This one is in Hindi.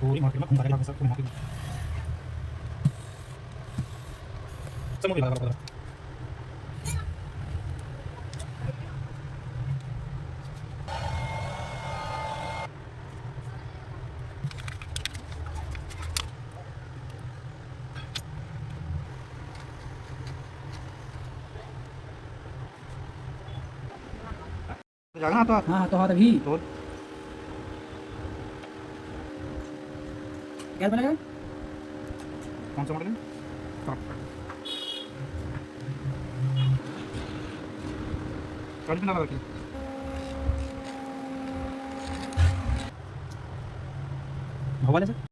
पूरी मार्केट में घूम रहे हैं सब घुमा के सब मुझे लगा जाएगा ना तो हाँ तो हाँ तभी तो गैस बनेगा। कौन सा मॉडल है गाड़ी में लगा रखी हवा ले सर